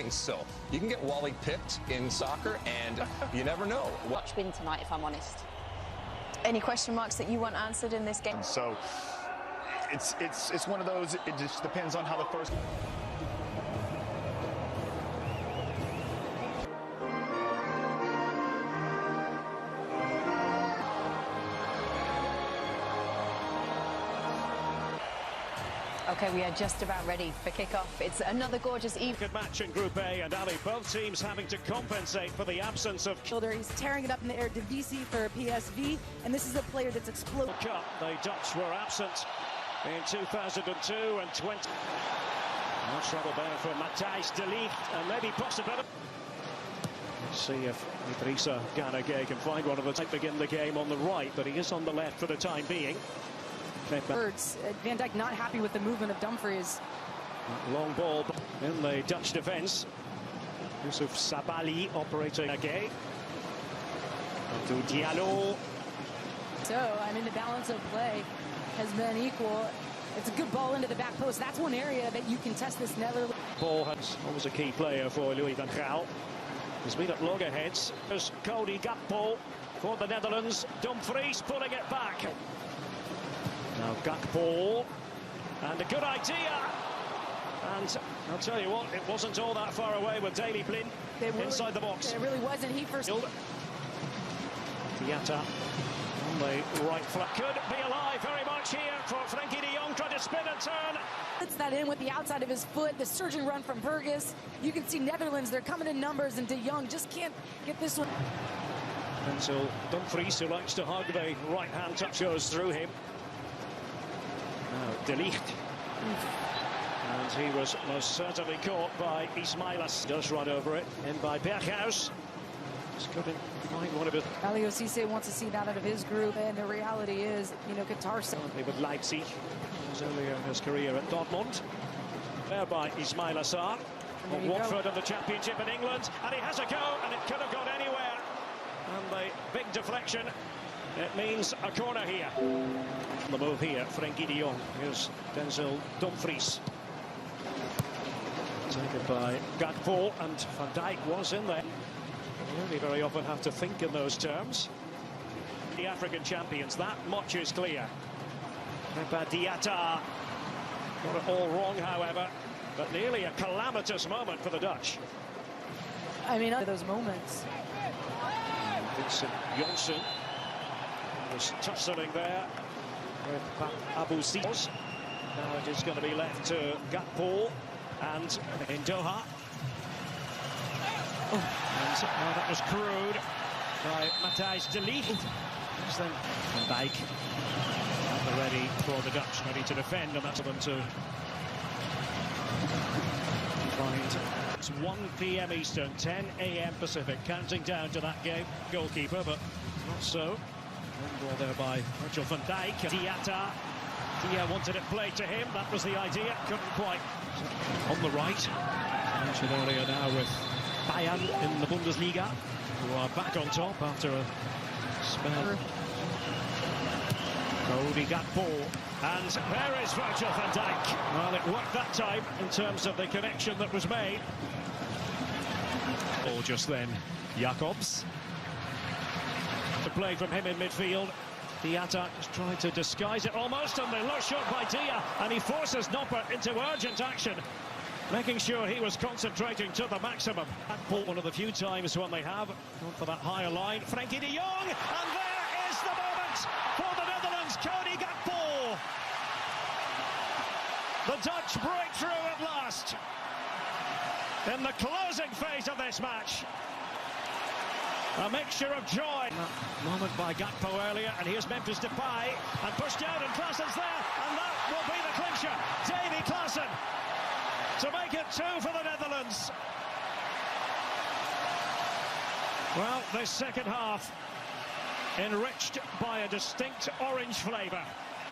So you can get Wally picked in soccer, and you never know. Watch win tonight, if I'm honest. Any question marks that you want answered in this game? So it's one of those. It just depends on how the first. Okay, we are just about ready for kickoff. It's another gorgeous evening. Good match in Group A, and Ali, both teams having to compensate for the absence of He's tearing it up in the air. Divisi for PSV, and this is a player that's exploded. Cup. The Dutch were absent in 2002 and 20. No trouble there for Matthijs de Ligt, and maybe possibility. Let's see if Idrissa Gana Gueye can find one of the type begin the game on the right, but he is on the left for the time being. Birds. Van Dijk not happy with the movement of Dumfries. Long ball in the Dutch defence. Yusuf Sabali operating again. To Diallo. So, I mean, the balance of play has been equal. It's a good ball into the back post. That's one area that you can test this Netherlands. Ball has always a key player for Louis van Gaal. He's been at loggerheads. There's Cody Gakpo for the Netherlands. Dumfries pulling it back. Now Gakpo, and a good idea, and I'll tell you what, it wasn't all that far away with Daley Blind inside the box. It really wasn't. He first. Diatta on the right flank, could be alive very much here for Frenkie de Jong, trying to spin and turn. Puts that in with the outside of his foot, the surging run from Burgess. You can see Netherlands, they're coming in numbers, and de Jong just can't get this one. Until Dumfries, who likes to hug the right-hand touch, goes through him. Now, De Ligt. And he was most certainly caught by Ismailas. Does run over it. In by Berghuis. Just couldn't find one of his. Aliou Cissé wants to see that out of his group, and the reality is, you know, Qatar. With Leipzig. He was earlier in his career at Dortmund. There by Ismail Assar. Watford in the Championship in England. And he has a go, and it could have gone anywhere. And the big deflection. It means a corner here. The move here, Frenkie de Jong. Here's Denzel Dumfries. Taken by Gakpo, and Van Dijk was in there. You only very often have to think in those terms. The African champions, that much is clear. Kepa Diatta. Got it all wrong, however, but nearly a calamitous moment for the Dutch. I mean, those moments. Vincent Janssen was tussling there with Abu Sios. Now it is going to be left to Gakpo and in Doha. And now that was crude by Matthijs de Ligt. Then Van Dijk at the ready for the Dutch, ready to defend, and that's for them to find. It's 1 p.m. Eastern, 10 a.m. Pacific, counting down to that game. Goalkeeper, but not so. Ball there by Virgil van Dijk. Diatta. Dia wanted it played to him. That was the idea. Couldn't quite. On the right. Mentioned earlier now with Bayern in the Bundesliga, who are back on top after a spell. Cody Gakpo. And there is Virgil van Dijk. Well, it worked that time in terms of the connection that was made. Ball just then. Jacobs. The play from him in midfield. Diatta is trying to disguise it almost, and the low shot by Dia, and he forces Noppert into urgent action, making sure he was concentrating to the maximum. One of the few times when they have gone for that higher line. Frenkie de Jong, and there is the moment for the Netherlands. Cody Gakpo. The Dutch break through at last in the closing phase of this match. A mixture of joy. Moment by Gakpo earlier, and here's Memphis Depay, and pushed out, and Klaassen's there, and that will be the clincher. Davy Klaassen to make it 2 for the Netherlands. Well, this second half enriched by a distinct orange flavour.